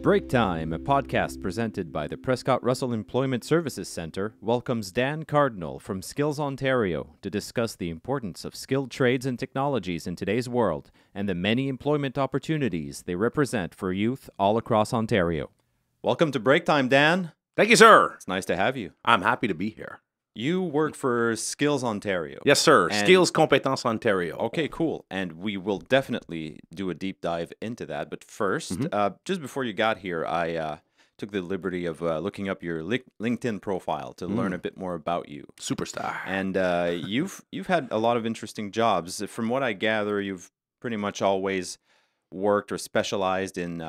Breaktime, a podcast presented by the Prescott-Russell Employment Services Centre, welcomes Dan Cardinal from Skills Ontario to discuss the importance of skilled trades and technologies in today's world and the many employment opportunities they represent for youth all across Ontario. Welcome to Breaktime, Dan. Thank you, sir. It's nice to have you. I'm happy to be here. You work for Skills Ontario. Yes, sir. Skills, Compétences, Ontario. Okay, cool. And we will definitely do a deep dive into that. But first, just before you got here, I took the liberty of looking up your LinkedIn profile to learn a bit more about you. Superstar. And you've had a lot of interesting jobs. From what I gather, you've pretty much always worked or specialized in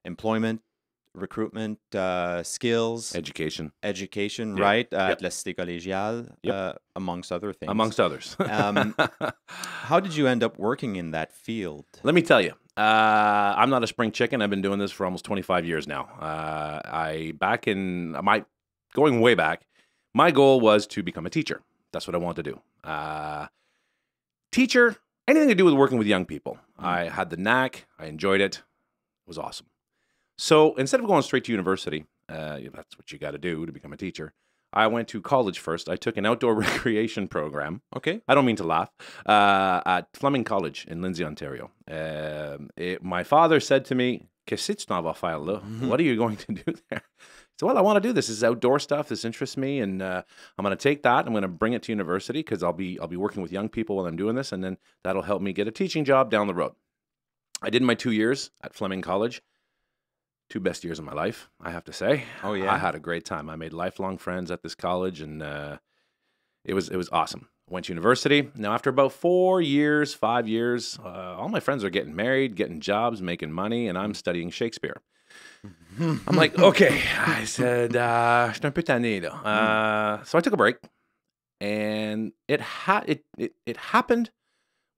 employment, recruitment, skills, Education, right? At La Cité Collégiale, amongst other things. amongst others. How did you end up working in that field? Let me tell you, I'm not a spring chicken. I've been doing this for almost 25 years now. Going way back, my goal was to become a teacher. That's what I wanted to do. Teacher, anything to do with working with young people. I had the knack. I enjoyed it. It was awesome. So instead of going straight to university, that's what you got to do to become a teacher, I went to college first. I took an outdoor recreation program. Okay. I don't mean to laugh. At Fleming College in Lindsay, Ontario. My father said to me, "Qu'est-ce que tu t'en vas faire là? What are you going to do there?" So, well, I want to do this. This is outdoor stuff. This interests me, and I'm going to take that. I'm going to bring it to university because I'll be working with young people while I'm doing this, and then that'll help me get a teaching job down the road. I did my 2 years at Fleming College. 2 best years of my life, I have to say. Oh, yeah? I had a great time. I made lifelong friends at this college, and it was awesome. Went to university. Now, after about 5 years, all my friends are getting married, getting jobs, making money, and I'm studying Shakespeare. I'm like, okay. I said, je suis un peu tanné, là. So I took a break, and it happened.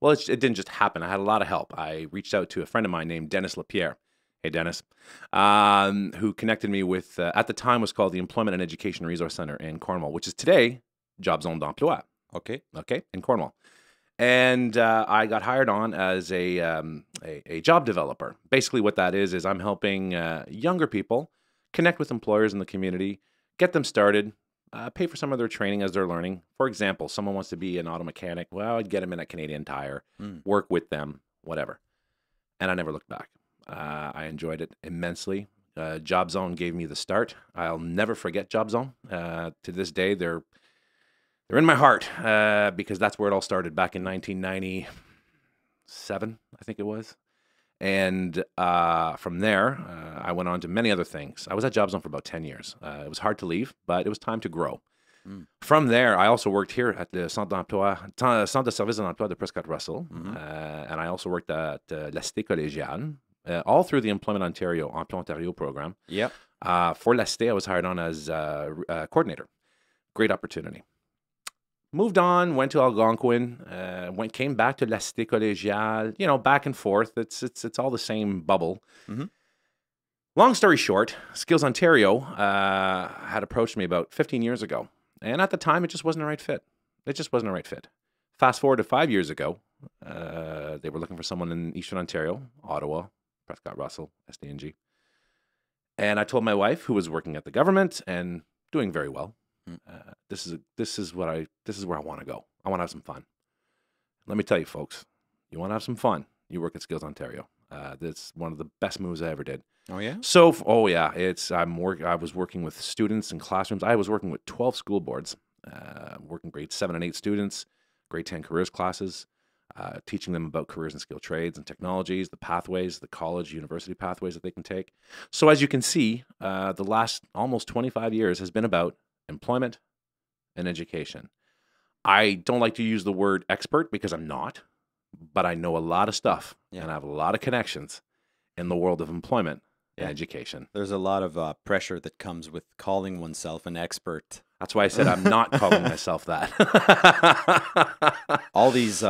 Well, it didn't just happen. I had a lot of help. I reached out to a friend of mine named Dennis Lapierre. Hey, Dennis, who connected me with, at the time was called the Employment and Education Resource Center in Cornwall, which is today Job Zone d'Emploi. Okay, in Cornwall. And I got hired on as a job developer. Basically what that is I'm helping younger people connect with employers in the community, get them started, pay for some of their training as they're learning. For example, someone wants to be an auto mechanic. Well, I'd get them in at Canadian Tire, work with them, whatever. And I never looked back. I enjoyed it immensely. Job Zone gave me the start. I'll never forget Job Zone. To this day, they're in my heart because that's where it all started back in 1997, I think it was. And from there, I went on to many other things. I was at Job Zone for about 10 years. It was hard to leave, but it was time to grow. From there, I also worked here at the Centre de Services d'Emploi de Prescott-Russell, and I also worked at La Cité Collégiale. All through the Employment Ontario, Emploi Ontario program. Yep. For La Cité, I was hired on as coordinator. Great opportunity. Moved on, went to Algonquin, came back to La Cité Collégiale, back and forth. It's all the same bubble. Long story short, Skills Ontario had approached me about 15 years ago. And at the time, it just wasn't the right fit. Fast forward to 5 years ago, they were looking for someone in Eastern Ontario, Ottawa, Prescott-Russell, SDNG. And I told my wife, who was working at the government and doing very well, this is where I want to go. I want to have some fun. Let me tell you, folks, you want to have some fun, you work at Skills Ontario. That's one of the best moves I ever did. Oh yeah. So, I was working with students in classrooms. I was working with 12 school boards, working grade 7 and 8 students, grade 10 careers classes. Teaching them about careers and skilled trades and technologies, the pathways, the college, university pathways that they can take. So as you can see, the last almost 25 years has been about employment and education. I don't like to use the word expert because I'm not, but I know a lot of stuff and I have a lot of connections in the world of employment and education. There's a lot of pressure that comes with calling oneself an expert. That's why I said I'm not calling myself that. All these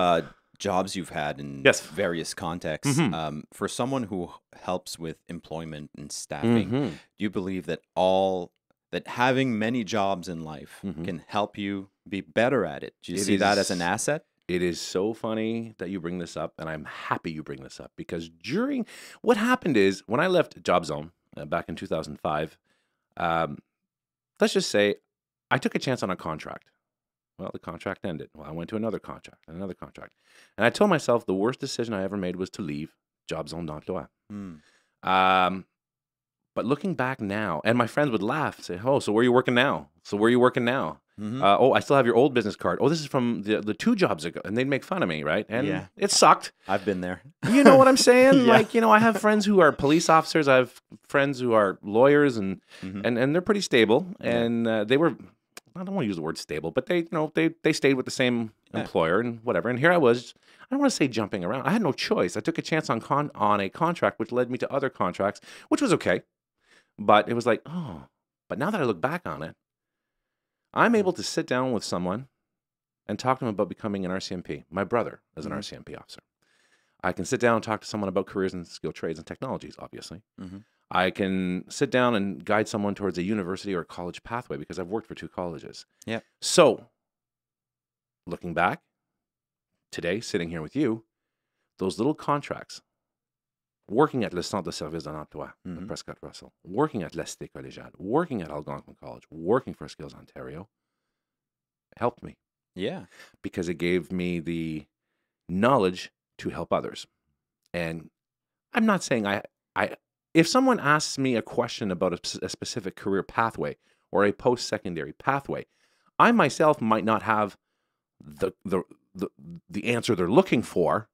jobs you've had in various contexts. For someone who helps with employment and staffing, do you believe that having many jobs in life can help you be better at it? Do you see that as an asset? It is so funny that you bring this up, and I'm happy you bring this up because what happened is when I left Job Zone back in 2005. Let's just say I took a chance on a contract. Well, the contract ended. Well, I went to another contract, and another contract. And I told myself the worst decision I ever made was to leave Job Zone d'Emploi. But looking back now, and my friends would laugh, say, "Oh, so where are you working now? So where are you working now? Oh, I still have your old business card. Oh, this is from the 2 jobs ago." And they'd make fun of me, right? And it sucked. I've been there. You know what I'm saying? Like, I have friends who are police officers. I have friends who are lawyers, and they're pretty stable. And they were, I don't want to use the word stable, but they stayed with the same employer and whatever. And here I was, I don't want to say jumping around. I had no choice. I took a chance on a contract, which led me to other contracts, which was okay. But it was like, oh, but now that I look back on it, I'm able to sit down with someone and talk to them about becoming an RCMP. My brother is an RCMP officer. I can sit down and talk to someone about careers in skilled trades and technologies, obviously. I can sit down and guide someone towards a university or college pathway because I've worked for 2 colleges. Yeah. So, looking back, today, sitting here with you, those little contracts, working at le Centre de Service de l'Emploi, the Prescott-Russell, working at l'Université Collégiale, working at Algonquin College, working for Skills Ontario, helped me. Yeah. Because it gave me the knowledge to help others. And I'm not saying if someone asks me a question about a specific career pathway or a post-secondary pathway, I myself might not have the answer they're looking for,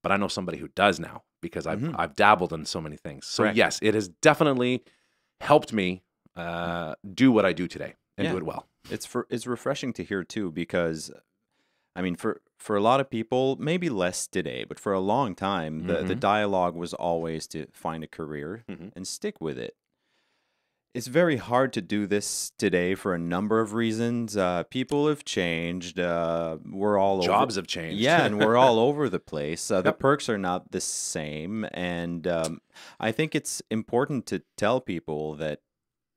but I know somebody who does now because I've dabbled in so many things. So yes, it has definitely helped me do what I do today and do it well. It's refreshing to hear too, because I mean, for a lot of people, maybe less today, but for a long time, the dialogue was always to find a career and stick with it. It's very hard to do this today for a number of reasons. People have changed. We're all Jobs have changed. Yeah, and we're all over the place. The perks are not the same, and I think it's important to tell people that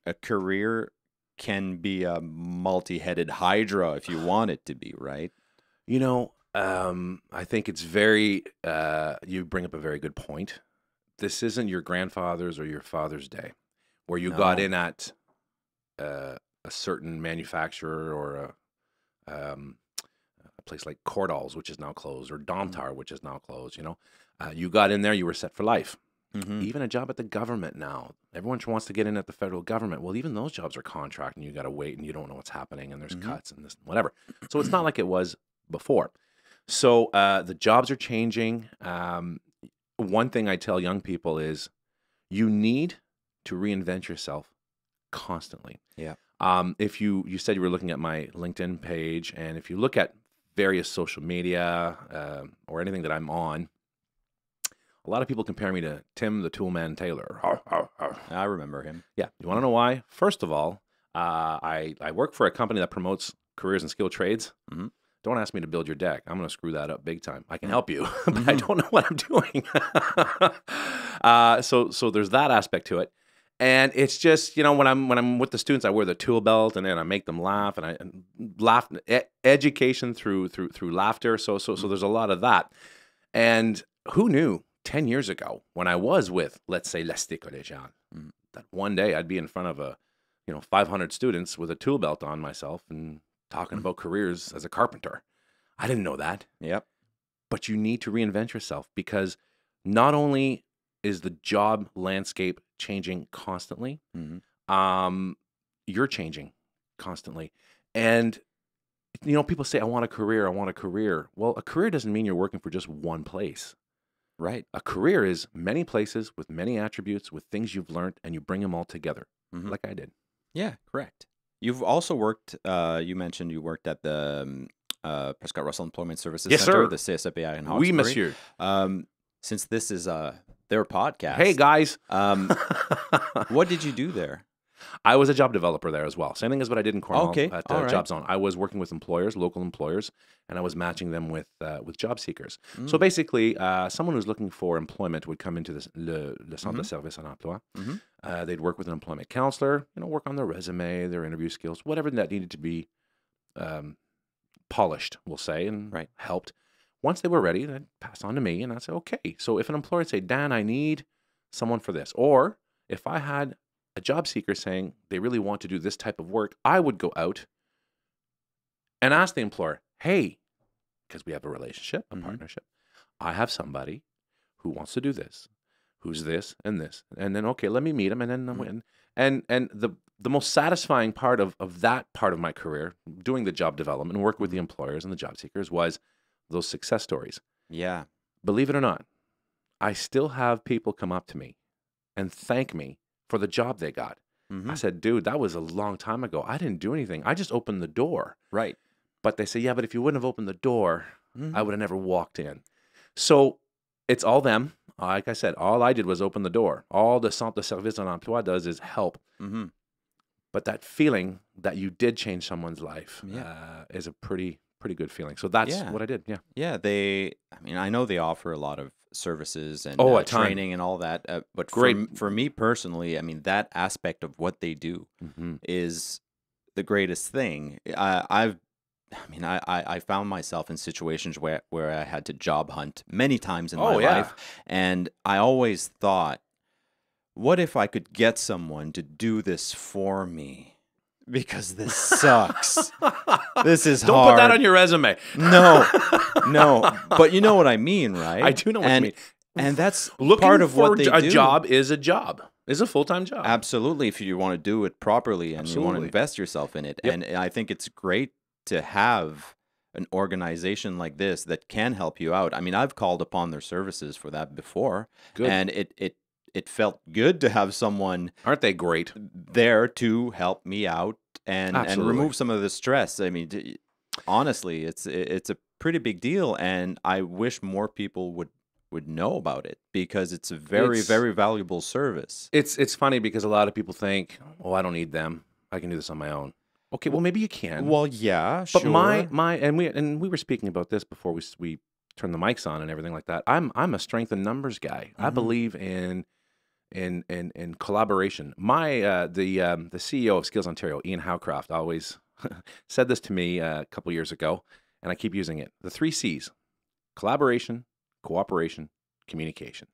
a career can be a multi-headed hydra if you want it to be, right? I think it's very, you bring up a very good point. This isn't your grandfather's or your father's day where you got in at a certain manufacturer or a place like Cordall's, which is now closed, or Domtar, which is now closed. You got in there, you were set for life. Even a job at the government now. Everyone wants to get in at the federal government. Well, even those jobs are contract, and you got to wait, and you don't know what's happening, and there's cuts and this and whatever. So it's not like it was before. So the jobs are changing. One thing I tell young people is you need to reinvent yourself constantly. Yeah. If you said you were looking at my LinkedIn page, and if you look at various social media or anything that I'm on, a lot of people compare me to Tim the Toolman Taylor. I remember him. Yeah. You want to know why? First of all, I work for a company that promotes careers in skilled trades. Don't ask me to build your deck. I'm going to screw that up big time. I can help you, but I don't know what I'm doing. So there's that aspect to it. And it's just, when I'm with the students, I wear the tool belt, and then I make them laugh, and I laugh, education through laughter. So there's a lot of that. And who knew 10 years ago when I was with, let's say, l'Université Collégiale, that one day I'd be in front of 500 students with a tool belt on myself and talking about careers as a carpenter. I didn't know that. Yep. But you need to reinvent yourself, because not only is the job landscape changing constantly, you're changing constantly. And, people say, I want a career. Well, a career doesn't mean you're working for just one place. Right. A career is many places with many attributes, with things you've learned, and you bring them all together, like I did. Yeah, correct. You've also worked, you mentioned you worked at the Prescott-Russell Employment Services Center, the CSEPR in Hawkesbury. Oui, monsieur. Since this is their podcast. Hey, guys. What did you do there? I was a job developer there as well. Same thing as what I did in Cornwall at right. Job Zone. I was working with employers, local employers, and I was matching them with job seekers. So basically, someone who's looking for employment would come into le Centre de Service à l'Emploi. They'd work with an employment counselor, work on their resume, their interview skills, whatever that needed to be polished, we'll say, and helped. Once they were ready, they'd pass on to me, and I'd say, okay. So if an employer would say, Dan, I need someone for this, or if I had a job seeker saying they really want to do this type of work, I would go out and ask the employer, hey, because we have a relationship, a partnership, I have somebody who wants to do this, who's this and this. And then, okay, let me meet him. And then, and the most satisfying part of that part of my career, doing the job development, work with the employers and the job seekers, was those success stories. Yeah. Believe it or not, I still have people come up to me and thank me for the job they got. I said, dude, that was a long time ago. I didn't do anything. I just opened the door. Right. But they say, yeah, but if you wouldn't have opened the door, I would have never walked in. So it's all them. Like I said, all I did was open the door. All the Centre de service en emploi does is help. But that feeling that you did change someone's life is a pretty good feeling. So that's what I did. Yeah. Yeah. I mean, I know they offer a lot of services and a ton. training and all that. But Great. For me personally, I mean, that aspect of what they do is the greatest thing. I found myself in situations where I had to job hunt many times in my life. And I always thought, what if I could get someone to do this for me? Because this sucks. This is hard. Don't put that on your resume. No. But you know what I mean, right? I do know what you mean. And that's Looking part of for what they do. A job is a job. Is a full-time job. Absolutely, if you want to do it properly and you want to invest yourself in it. And I think it's great to have an organization like this that can help you out. I mean, I've called upon their services for that before. Good. And it felt good to have someone Aren't they great? there to help me out and Absolutely. remove some of the stress. I mean, honestly, it's a pretty big deal, and I wish more people would know about it because it's a very valuable service. It's funny because a lot of people think, oh, I don't need them. I can do this on my own. Okay, well, maybe you can. Well, yeah, but sure. we were speaking about this before we turned the mics on and everything like that. I'm a strength in numbers guy. I believe in collaboration. The CEO of Skills Ontario, Ian Howcroft, always said this to me a couple years ago, and I keep using it. The 3 C's: collaboration, cooperation, communication.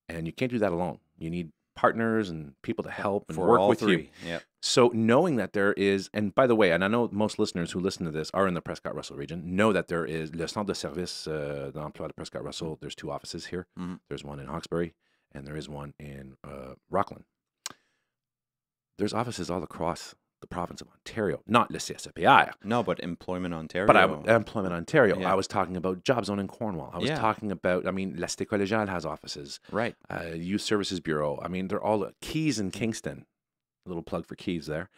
And you can't do that alone. You need partners and people to help and work with you. Yeah. So knowing that there is, and by the way, and I know most listeners who listen to this are in the Prescott-Russell region, know that there is le Centre de service d'emploi de Prescott-Russell. There's 2 offices here. There's one in Hawkesbury, and there is one in Rockland. There's offices all across the province of Ontario, not le CSEPR. No, but Employment Ontario. But Employment Ontario. Yeah. I was talking about Job Zone in Cornwall. I was talking about, I mean, La Cité Collégiale has offices. Right. Youth Services Bureau. I mean, they're all, Keys in Kingston. A little plug for Keys there.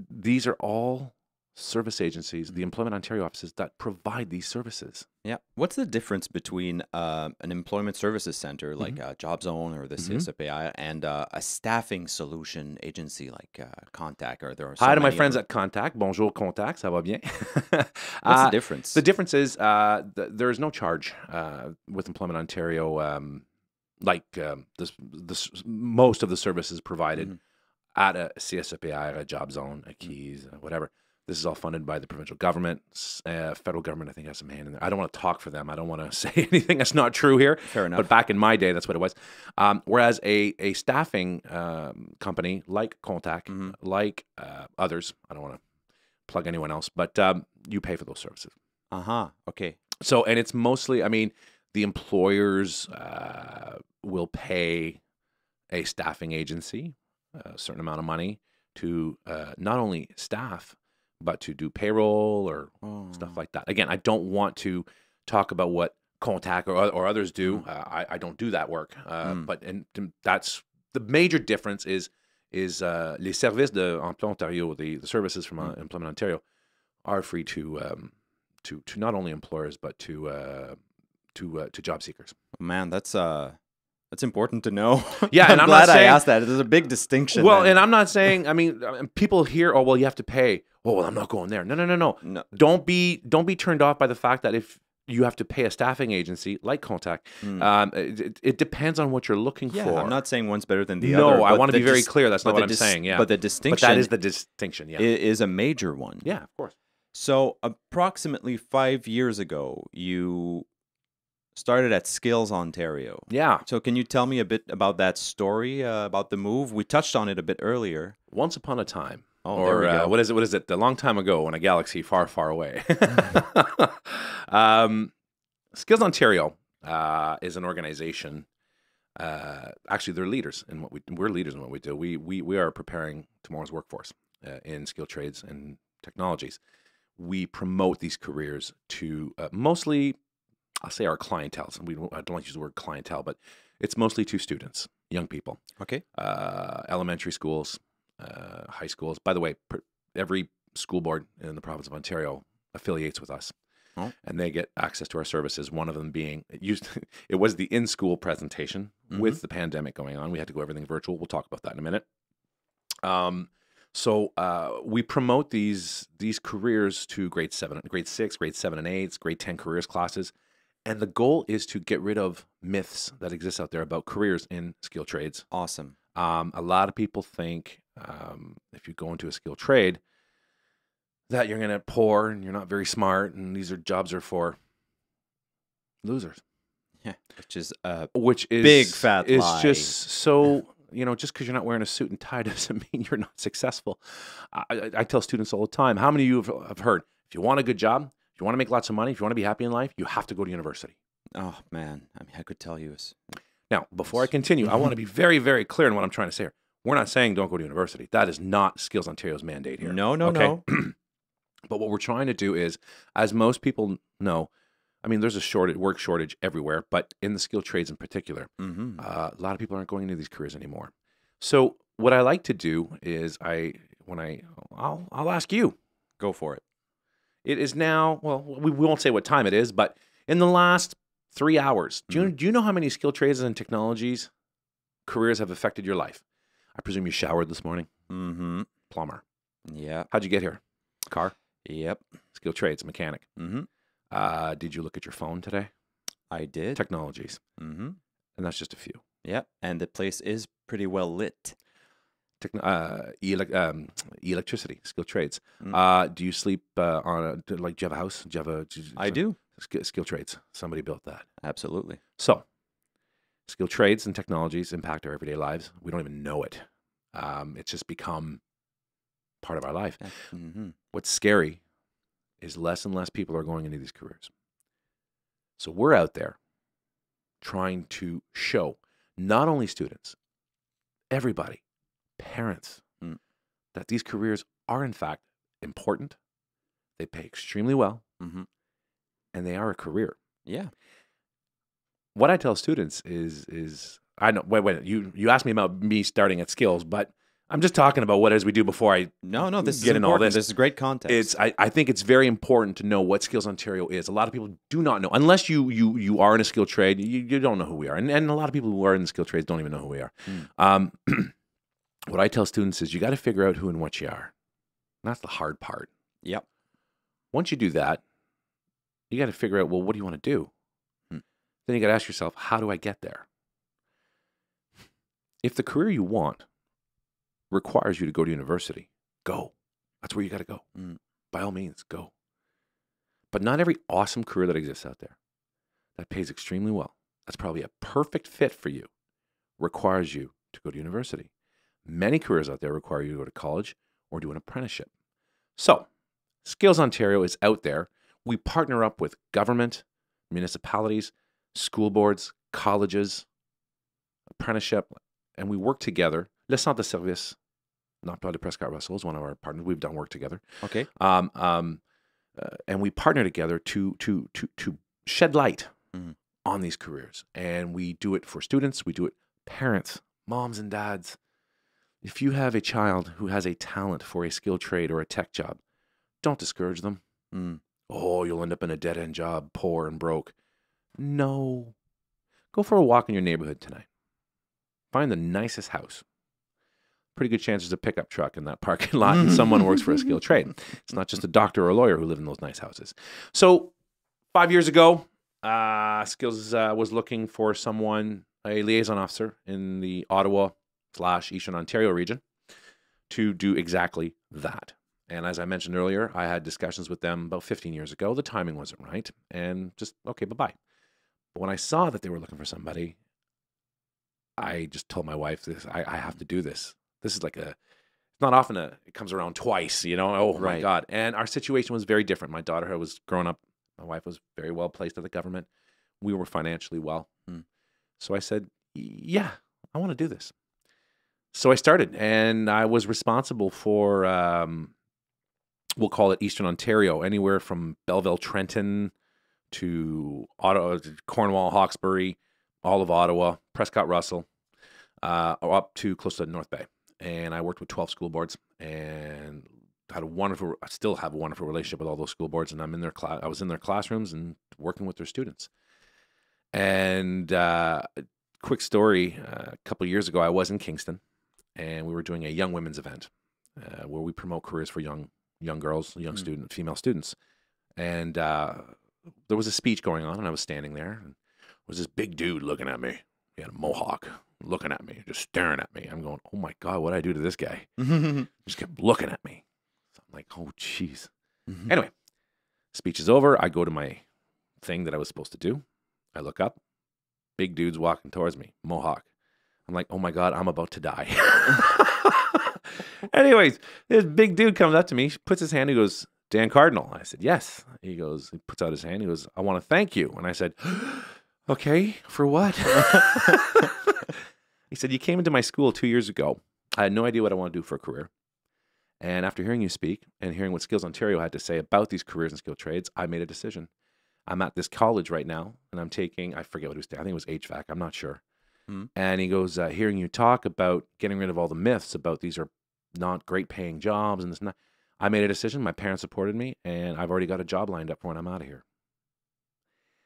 These are all service agencies, the Employment Ontario offices that provide these services. Yeah. What's the difference between an employment services center like Job Zone or the CSEPR and a staffing solution agency like Contact? Or there are Hi to my friends at Contact. Bonjour Contact, ça va bien? What's the difference? The difference is there is no charge with Employment Ontario. Most of the services provided at a CSEPR, a Job Zone, a Keys, whatever. This is all funded by the provincial government. Federal government, I think, has some hand in there. I don't want to talk for them. I don't want to say anything that's not true here. Fair enough. But back in my day, that's what it was. Whereas a staffing company like Contact, like others, I don't want to plug anyone else, but you pay for those services. Okay. So, and it's mostly, I mean, the employers will pay a staffing agency a certain amount of money to not only staff, but to do payroll or stuff like that. Again, I don't want to talk about what Contact or others do. I don't do that work. But that's the major difference is les services d'Emploi Ontario, the services from Employment Ontario, are free to not only employers but to job seekers. Man, that's important to know. Yeah, and I'm glad not saying, I asked that. There's a big distinction. Well, then. and I'm not saying. I mean, people hear, oh, well, you have to pay. Oh, well, I'm not going there. No. Don't be turned off by the fact that if you have to pay a staffing agency like Contact, it depends on what you're looking for. I'm not saying one's better than the other. No, I want to be very clear. That's not what I'm saying. Yeah, but the distinction. But that is the distinction. Yeah, is a major one. Yeah, of course. So approximately 5 years ago, you Started at Skills Ontario. Yeah. So can you tell me a bit about that story, about the move? We touched on it a bit earlier. Once upon a time. Oh, there we go. What is it? What is it? A long time ago in a galaxy far, far away. Skills Ontario is an organization. Actually, they're leaders in what we're leaders in what we do. We are preparing tomorrow's workforce in skilled trades and technologies. We promote these careers to mostly, I'll say our clientele. I don't like to use the word clientele, but it's mostly to students, young people. Okay. Elementary schools, high schools. By the way, every school board in the province of Ontario affiliates with us. Oh. And they get access to our services. One of them being, it was the in-school presentation. With the pandemic going on. We had to go everything virtual. We'll talk about that in a minute. So we promote these careers to grade 6, grade 7 and 8, grade 10 careers classes. And the goal is to get rid of myths that exist out there about careers in skilled trades. Awesome. A lot of people think if you go into a skilled trade that you're going to poor and you're not very smart and these jobs are for losers. Yeah, which is big fat is lie. just so, just because you're not wearing a suit and tie doesn't mean you're not successful. I tell students all the time, how many of you have heard, if you want a good job, if you want to make lots of money, if you want to be happy in life, you have to go to university. Oh, man. I mean, I could tell you. Now, before I continue, I want to be very, very clear in what I'm trying to say here. We're not saying don't go to university. That is not Skills Ontario's mandate here. No. But what we're trying to do is, as most people know, I mean, there's a work shortage everywhere, but in the skilled trades in particular, a lot of people aren't going into these careers anymore. So what I like to do is I'll ask you. Go for it. It is now, well, we won't say what time it is, but in the last 3 hours, do you know how many skilled trades and technologies careers have affected your life? I presume you showered this morning. Mm-hmm. Plumber. Yeah. How'd you get here? Car? Yep. Skilled trades, mechanic. Mm-hmm. Did you look at your phone today? I did. Technologies. Mm-hmm. And that's just a few. Yep. And the place is pretty well lit. Electricity, skilled trades. Do you sleep do you have a house? I do. Skilled trades. Somebody built that. Absolutely. So, skilled trades and technologies impact our everyday lives. We don't even know it. It's just become part of our life. Mm-hmm. What's scary is less and less people are going into these careers. So we're out there trying to show not only students, everybody, parents, that these careers are in fact important. They pay extremely well, and they are a career. Yeah. What I tell students is I know. Wait. You asked me about me starting at Skills, but I'm just talking about what it is we do before I this get is in all this. This is great context. I think it's very important to know what Skills Ontario is. A lot of people do not know. Unless you are in a skilled trade, you don't know who we are. And a lot of people who are in the skilled trades don't even know who we are. What I tell students is you got to figure out who and what you are. And that's the hard part. Yep. Once you do that, you got to figure out, well, what do you want to do? Then you got to ask yourself, how do I get there? If the career you want requires you to go to university, go. That's where you got to go. By all means, go. But not every awesome career that exists out there that pays extremely well, that's probably a perfect fit for you, requires you to go to university. Many careers out there require you to go to college or do an apprenticeship. So, Skills Ontario is out there. We partner up with government, municipalities, school boards, colleges, apprenticeship, and we work together. Le Centre de Service, Emploi de Prescott-Russell, is one of our partners. We've done work together. Okay. And we partner together to shed light on these careers. And we do it for students. We do it parents, moms and dads. If you have a child who has a talent for a skilled trade or a tech job, don't discourage them. Oh, you'll end up in a dead-end job, poor and broke. No. Go for a walk in your neighborhood tonight. Find the nicest house. Pretty good chance there's a pickup truck in that parking lot and someone works for a skilled trade. It's not just a doctor or a lawyer who live in those nice houses. So 5 years ago, Skills was looking for someone, a liaison officer in the Ottawa/Eastern Ontario region to do exactly that. And as I mentioned earlier, I had discussions with them about 15 years ago. The timing wasn't right. And just, okay, bye-bye. But when I saw that they were looking for somebody, I just told my wife this, I have to do this. This is like it's not often it comes around twice, you know? Oh my Right. God. And our situation was very different. My daughter was growing up. My wife was very well placed at the government. We were financially well. So I said, yeah, I want to do this. So I started, and I was responsible for, we'll call it Eastern Ontario, anywhere from Belleville, Trenton to Ottawa, Cornwall, Hawkesbury, all of Ottawa, Prescott-Russell, up to close to North Bay. And I worked with 12 school boards and I still have a wonderful relationship with all those school boards. And I was in their classrooms and working with their students. And quick story, a couple of years ago, I was in Kingston and we were doing a young women's event where we promote careers for young girls, young female students. And there was a speech going on and I was standing there and there was this big dude looking at me. He had a mohawk looking at me, just staring at me. I'm going, oh my God, what did I do to this guy? He just kept looking at me. So I'm like, oh, jeez. Anyway, speech is over. I go to my thing that I was supposed to do. I look up, big dude's walking towards me, mohawk. I'm like, oh my God, I'm about to die. Anyways, this big dude comes up to me, puts his hand, he goes, Dan Cardinal. I said, yes. He puts out his hand, he goes, I want to thank you. And I said, okay, for what? He said, you came into my school 2 years ago. I had no idea what I want to do for a career. And after hearing you speak and hearing what Skills Ontario had to say about these careers and skill trades, I made a decision. I'm at this college right now, and I'm taking, I forget what it was, I think it was HVAC, I'm not sure. And he goes, hearing you talk about getting rid of all the myths about these are not great paying jobs and this and that, I made a decision. My parents supported me, and I've already got a job lined up for when I'm out of here.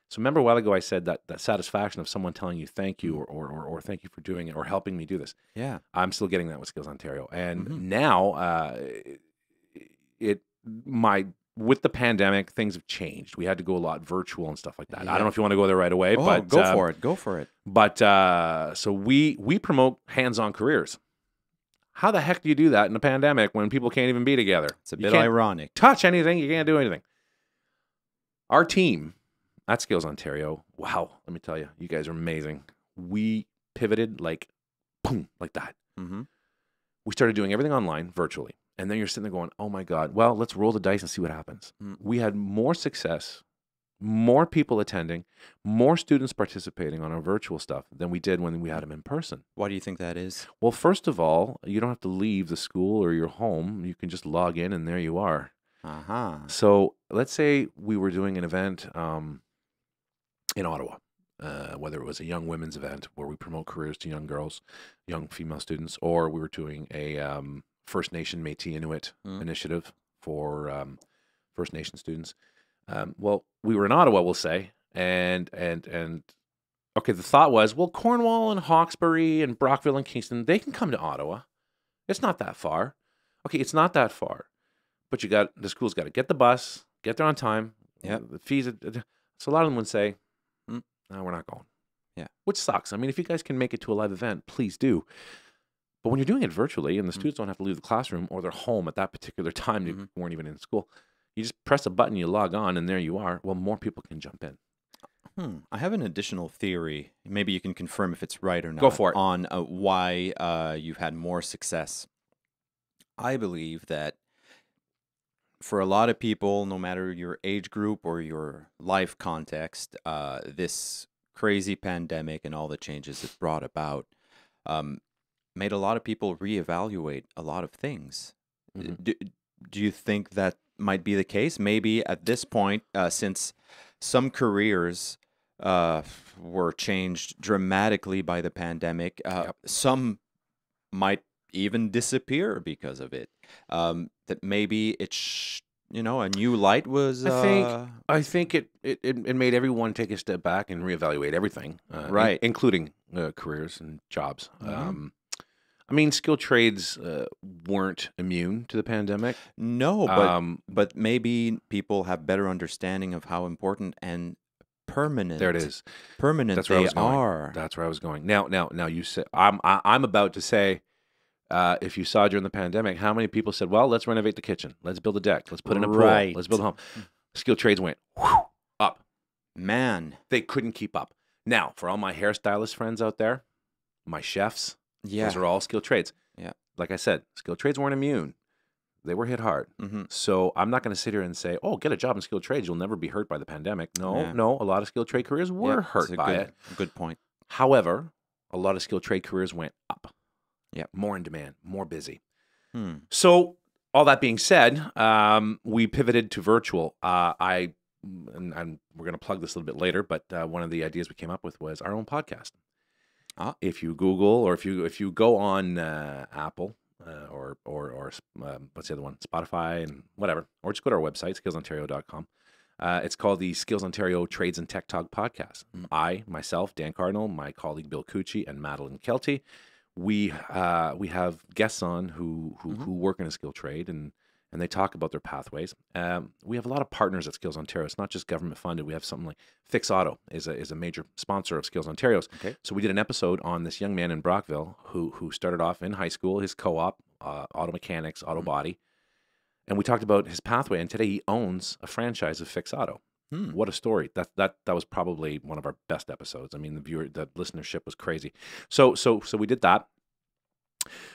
So remember a while ago I said that satisfaction of someone telling you thank you or thank you for doing it or helping me do this. Yeah. I'm still getting that with Skills Ontario. And now with the pandemic, things have changed. We had to go a lot virtual and stuff like that. Yeah. I don't know if you want to go there right away, but go for it. Go for it. But so we promote hands-on careers. How the heck do you do that in a pandemic when people can't even be together? It's a bit ironic. Touch anything, you can't do anything. Our team at Skills Ontario, wow, let me tell you, you guys are amazing. We pivoted like, boom, like that. We started doing everything online, virtually. And then you're sitting there going, oh my God, well, let's roll the dice and see what happens. We had more success, more people attending, more students participating on our virtual stuff than we did when we had them in person. Why do you think that is? Well, first of all, you don't have to leave the school or your home. You can just log in and there you are. So let's say we were doing an event in Ottawa, whether it was a young women's event where we promote careers to young girls, young female students, or we were doing a First Nation Métis Inuit initiative for First Nation students. Well, we were in Ottawa, we'll say, and okay, the thought was, well, Cornwall and Hawkesbury and Brockville and Kingston, they can come to Ottawa. It's not that far. Okay, it's not that far, but the school's got to get the bus, get there on time. Yeah, the fees. So a lot of them would say, no, we're not going. Yeah, which sucks. I mean, if you guys can make it to a live event, please do. But when you're doing it virtually and the students don't have to leave the classroom or they're home at that particular time, you weren't even in school, you just press a button, you log on, and there you are. Well, more people can jump in. I have an additional theory. Maybe you can confirm if it's right or not. Go for it. On why you've had more success. I believe that for a lot of people, no matter your age group or your life context, this crazy pandemic and all the changes it brought about made a lot of people reevaluate a lot of things. Do you think that might be the case? Maybe at this point, since some careers were changed dramatically by the pandemic, some might even disappear because of it. That maybe it's a new light was. I think it made everyone take a step back and reevaluate everything, right, including careers and jobs. I mean, skilled trades weren't immune to the pandemic. No, but maybe people have better understanding of how important and permanent. There it is. Permanent. That's where I was going. Are. That's where I was going. Now you said I'm about to say. If you saw during the pandemic, how many people said, well, let's renovate the kitchen. Let's build a deck. Let's put in a pool. Let's build a home. Skilled trades went up. Man. They couldn't keep up. Now, for all my hairstylist friends out there, my chefs, Yeah. those are all skilled trades. Yeah. Like I said, skilled trades weren't immune. They were hit hard. Mm-hmm. So I'm not going to sit here and say, oh, get a job in skilled trades. You'll never be hurt by the pandemic. No, Yeah. no. A lot of skilled trade careers were hurt by it. Good point. However, a lot of skilled trade careers went up. Yeah. More in demand, more busy. Hmm. So all that being said, we pivoted to virtual. And we're going to plug this a little bit later, but one of the ideas we came up with was our own podcast. If you Google or if you go on Apple or what's the other one, Spotify and whatever, or just go to our website, skillsontario.com. It's called the Skills Ontario Trades and Tech Talk Podcast. I, myself, Dan Cardinal, my colleague Bill Cucci, and Madeline Kelty, we have guests on who work in a skilled trade and they talk about their pathways. We have a lot of partners at Skills Ontario. It's not just government funded. We have something like Fix Auto is a major sponsor of Skills Ontario. Okay. So we did an episode on this young man in Brockville who started off in high school, his co-op, auto mechanics, auto body. And we talked about his pathway, and today he owns a franchise of Fix Auto. What a story! That was probably one of our best episodes. I mean, the listenership was crazy. So we did that.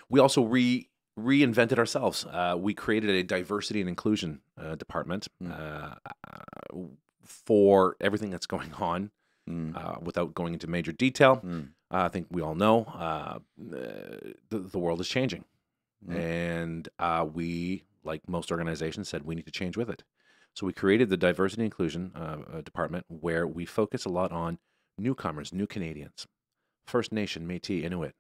We also reinvented ourselves. We created a diversity and inclusion department for everything that's going on. Without going into major detail, I think we all know the world is changing, and we, like most organizations, said we need to change with it. So we created the diversity and inclusion department where we focus a lot on newcomers, new Canadians, First Nation, Métis, Inuit.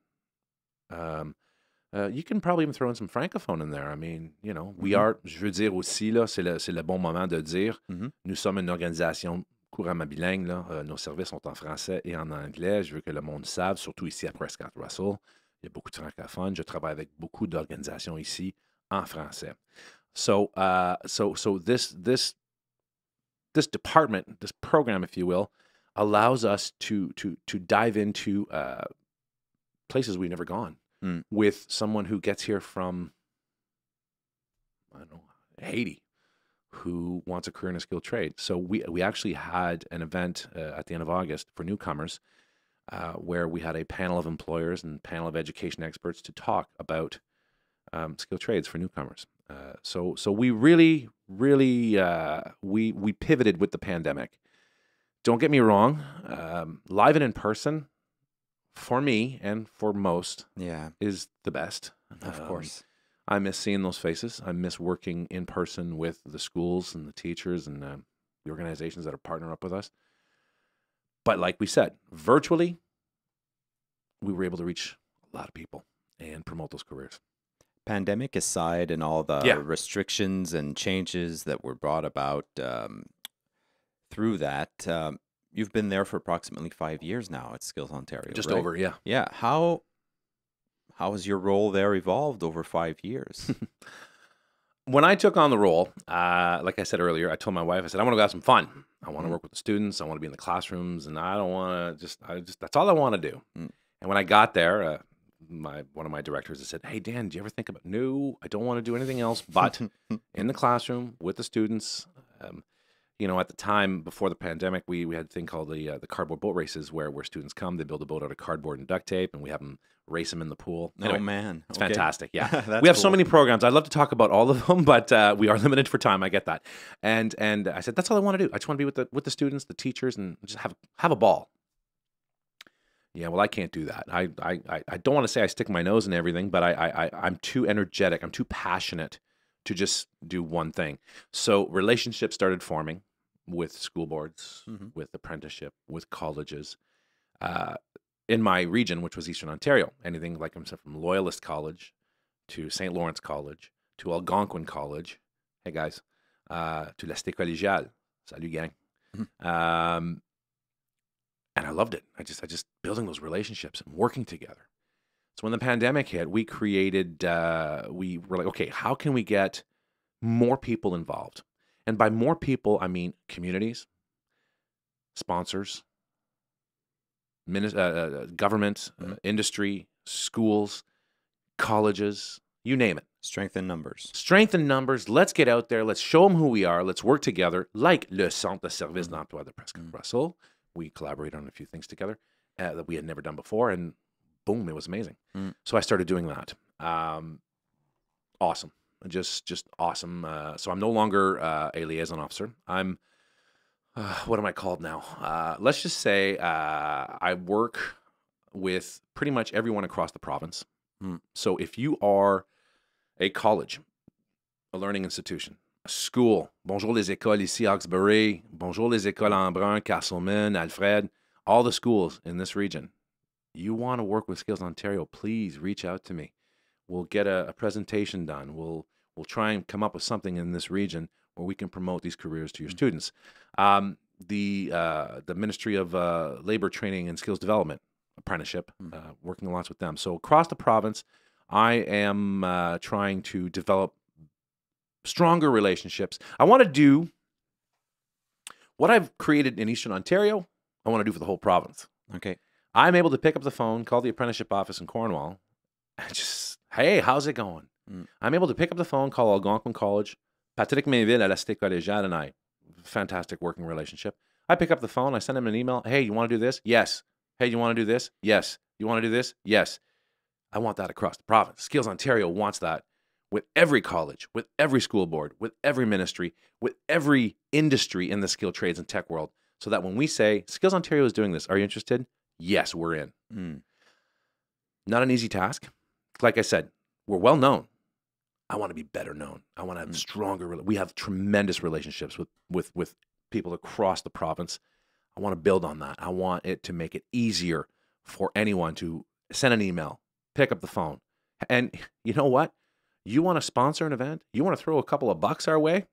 You can probably even throw in some francophone in there. I mean, we are, je veux dire aussi, là, c'est le bon moment de dire, nous sommes une organisation couramment bilingue. Là. Nos services sont en français et en anglais. Je veux que le monde sache, surtout ici à Prescott-Russell. Il y a beaucoup de francophones. Je travaille avec beaucoup d'organisations ici en français. So this department, this program, if you will, allows us to dive into places we've never gone with someone who gets here from, I don't know, Haiti, who wants a career in a skilled trade. So we actually had an event at the end of August for newcomers where we had a panel of employers and panel of education experts to talk about skilled trades for newcomers. So we really we pivoted with the pandemic. Don't get me wrong, live and in person, for me and for most, is the best. Of course. I miss seeing those faces. I miss working in person with the schools and the teachers and the organizations that are partnering up with us. But like we said, virtually, we were able to reach a lot of people and promote those careers. Pandemic aside and all the restrictions and changes that were brought about through that, you've been there for approximately 5 years now at Skills Ontario. Just right? over, yeah. Yeah. How has your role there evolved over 5 years? When I took on the role, like I said earlier, I told my wife, I said, I want to go have some fun. I want to work with the students. I want to be in the classrooms, and I don't want to that's all I want to do. And when I got there, one of my directors said, hey, Dan, do you ever think about, no, I don't want to do anything else but in the classroom with the students. At the time before the pandemic, we had a thing called the cardboard boat races where students come, they build a boat out of cardboard and duct tape, and we have them race them in the pool. Anyway, oh, man. It's fantastic. Yeah. We have so many programs. I'd love to talk about all of them, but we are limited for time. I get that. And I said, that's all I want to do. I just want to be with the students, the teachers, and just have a ball. Yeah, well, I can't do that. I don't want to say I stick my nose in everything, but I'm too energetic. I'm too passionate to just do one thing. So relationships started forming with school boards, with apprenticeship, with colleges. In my region, which was Eastern Ontario, anything like I'm from Loyalist College to St. Lawrence College to Algonquin College. Hey, guys. To l'Est collégiale. Salut, gang. And I loved it. I just building those relationships and working together. So when the pandemic hit, we created, we were like, okay, how can we get more people involved? And by more people, I mean communities, sponsors, government, industry, schools, colleges, you name it. Strength in numbers. Strength in numbers. Let's get out there. Let's show them who we are. Let's work together like le Centre de services d'emploi de Prescott-Russell, We collaborated on a few things together that we had never done before, and boom, it was amazing. So I started doing that. Awesome. Just awesome. So I'm no longer a liaison officer. I'm, what am I called now? Let's just say I work with pretty much everyone across the province. So if you are a college, a learning institution, a school, bonjour les écoles ici, Hawkesbury, bonjour les écoles Embrun, Castleman, Alfred, all the schools in this region, you want to work with Skills Ontario, please reach out to me. We'll get a presentation done. We'll try and come up with something in this region where we can promote these careers to your students. The Ministry of Labor Training and Skills Development apprenticeship, working lots with them. So across the province, I am trying to develop stronger relationships. I want to do what I've created in Eastern Ontario, I want to do for the whole province. Okay. I'm able to pick up the phone, call the apprenticeship office in Cornwall, and just, hey, how's it going? I'm able to pick up the phone, call Algonquin College, Patrick Mainville à la Cité Collégiale, and I, fantastic working relationship. I pick up the phone, I send him an email, hey, you want to do this? Yes. Hey, you want to do this? Yes. You want to do this? Yes. I want that across the province. Skills Ontario wants that with every college, with every school board, with every ministry, with every industry in the skilled trades and tech world, so that when we say, Skills Ontario is doing this, are you interested? Yes, we're in. Not an easy task. Like I said, we're well known. I want to be better known. I want to have stronger. We have tremendous relationships with people across the province. I want to build on that. I want it to make it easier for anyone to send an email, pick up the phone. And you know what? You want to sponsor an event? You want to throw a couple of bucks our way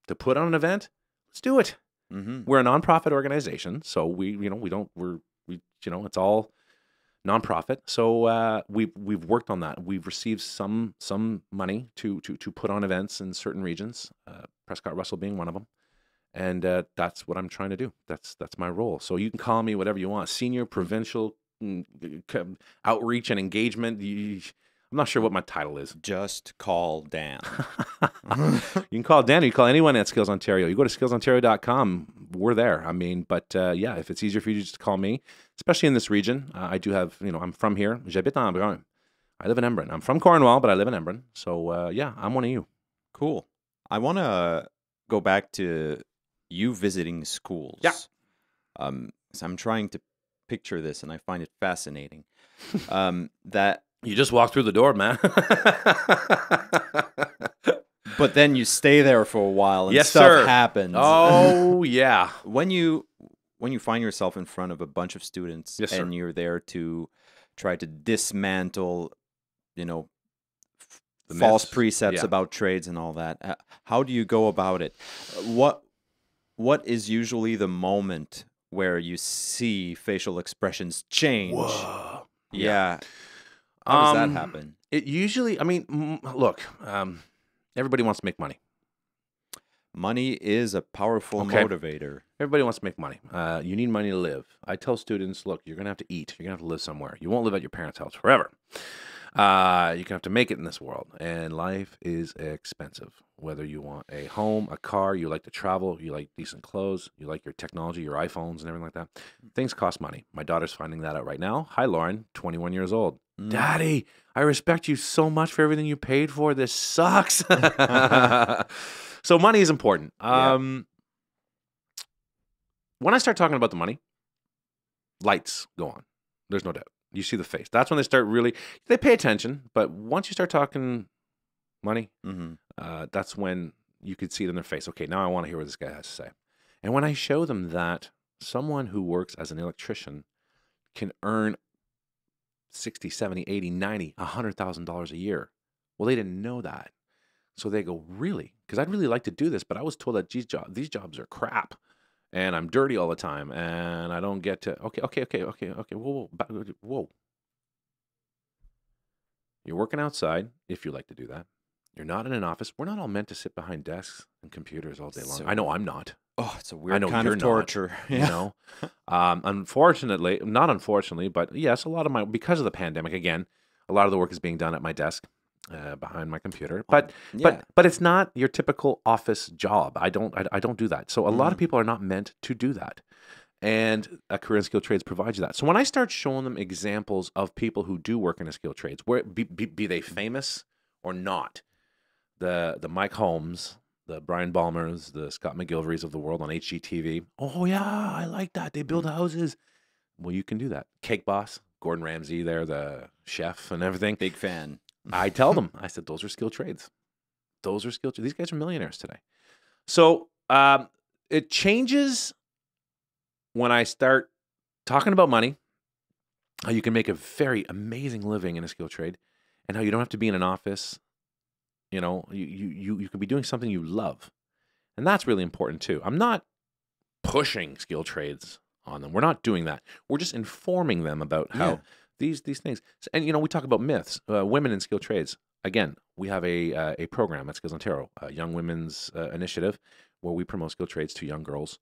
to put on an event? Let's do it. We're a nonprofit organization, so it's all nonprofit. So we've worked on that. We've received some money to put on events in certain regions, Prescott-Russell being one of them. And that's what I'm trying to do. That's my role. So you can call me whatever you want. Senior provincial outreach and engagement. I'm not sure what my title is. Just call Dan. You can call Dan, or you can call anyone at Skills Ontario. You go to skillsontario.com. We're there. I mean, but yeah, if it's easier for you to just call me, especially in this region, I do have, I'm from here. J'habite en Embrun. I live in Embrun. I'm from Cornwall, but I live in Embrun. So yeah, I'm one of you. Cool. I want to go back to you visiting schools. Yeah. So I'm trying to picture this, and I find it fascinating. That you just walk through the door, man. But then you stay there for a while, and yes, stuff sir. happens. Oh yeah. When you find yourself in front of a bunch of students, yes, and sir. you're there to try to dismantle, The false myths. precepts Yeah. about trades and all that, how do you go about it? What is usually the moment where you see facial expressions change? Whoa. Yeah. How does that happen? It usually, look, everybody wants to make money. Money is a powerful Okay. motivator. Everybody wants to make money. You need money to live. I tell students, look, you're going to have to eat. You're going to have to live somewhere. You won't live at your parents' house forever. You're going to have to make it in this world. And life is expensive. Whether you want a home, a car, you like to travel, you like decent clothes, you like your technology, your iPhones and everything like that. Things cost money. My daughter's finding that out right now. Hi, Lauren, 21 years old. Daddy, I respect you so much for everything you paid for. This sucks. So money is important. When I start talking about the money, lights go on. There's no doubt. You see the face. That's when they pay attention. But once you start talking money, that's when you could see it in their face. Okay, now I want to hear what this guy has to say. And when I show them that someone who works as an electrician can earn $60, $70, $80, $90, $100,000 a year, well, they didn't know that. So they go, really? Because I'd really like to do this, but I was told that these jobs are crap, and I'm dirty all the time, and I don't get to. Okay. Whoa. You're working outside if you like to do that. You're not in an office. We're not all meant to sit behind desks and computers all day long. I know I'm not. Oh, it's a I weird know kind you're of torture. not, you know. Unfortunately, not unfortunately, but yes, because of the pandemic, again, a lot of the work is being done at my desk. Behind my computer, but it's not your typical office job. I don't do that. So a lot of people are not meant to do that, And a career in skilled trades provides you that. So when I start showing them examples of people who do work in a skilled trades, where be they famous or not, the Mike Holmes, the Brian Balmers, the Scott McGilverys of the world on HGTV. Oh yeah, I like that. They build houses. Well, you can do that. Cake Boss, Gordon Ramsay, there, the chef and everything. Big fan. I tell them, I said, those are skilled trades. Those are skilled trades. These guys are millionaires today. So it changes when I start talking about money, how you can make a very amazing living in a skilled trade, and how you don't have to be in an office. You know, you can be doing something you love. And that's really important too. I'm not pushing skilled trades on them. We're not doing that. We're just informing them about how these things. And, you know, we talk about myths, women in skilled trades. Again, we have a program at Skills Ontario, a young women's initiative, where we promote skilled trades to young girls,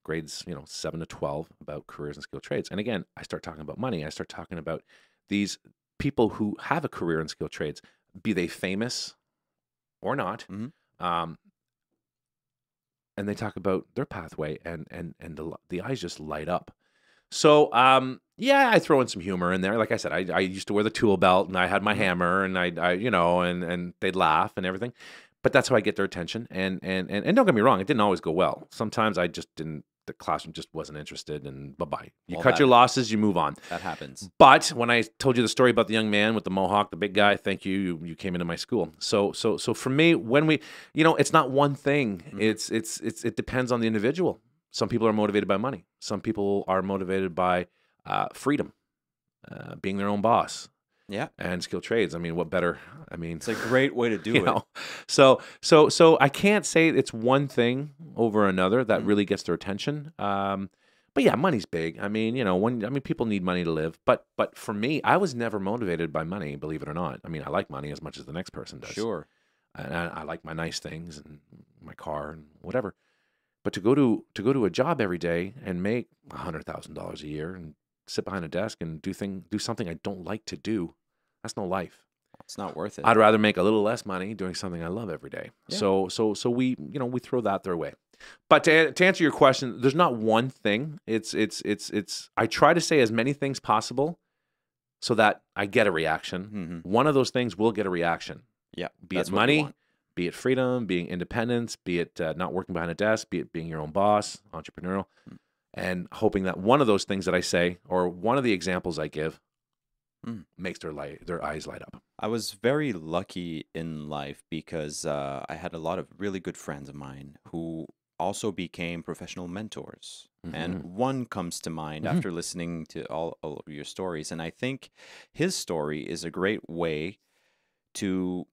grades 7 to 12, about careers in skilled trades. And again, I start talking about money. I start talking about these people who have a career in skilled trades, be they famous or not. And they talk about their pathway, and the eyes just light up. So yeah, I throw in some humor in there. Like I said, I used to wear the tool belt, and I had my hammer, and and they'd laugh and everything. But that's how I get their attention. And don't get me wrong, it didn't always go well. Sometimes I just didn't. The classroom just wasn't interested, and bye-bye. You cut your losses, you move on. That happens. But when I told you the story about the young man with the mohawk, the big guy, thank you, you came into my school. So for me, when we, it's not one thing. It depends on the individual. Some people are motivated by money. Some people are motivated by freedom, being their own boss. Yeah. And skilled trades. I mean, what better? I mean, it's a great way to do it. So I can't say it's one thing over another that really gets their attention. But yeah, money's big. I mean, people need money to live. But for me, I was never motivated by money, believe it or not. I mean, I like money as much as the next person does. Sure. And I like my nice things and my car and whatever. But to go to a job every day and make $100,000 a year and sit behind a desk and do something I don't like to do, that's no life. It's not worth it. I'd rather make a little less money doing something I love every day. Yeah. So we throw that their way. But to answer your question, there's not one thing. It's I try to say as many things possible so that I get a reaction. One of those things will get a reaction. Yeah. Be it money, be it freedom, being independence, be it not working behind a desk, be it being your own boss, entrepreneurial. And hoping that one of those things that I say, or one of the examples I give, makes their eyes light up. I was very lucky in life because I had a lot of really good friends of mine who also became professional mentors. And one comes to mind after listening to all of your stories. And I think his story is a great way to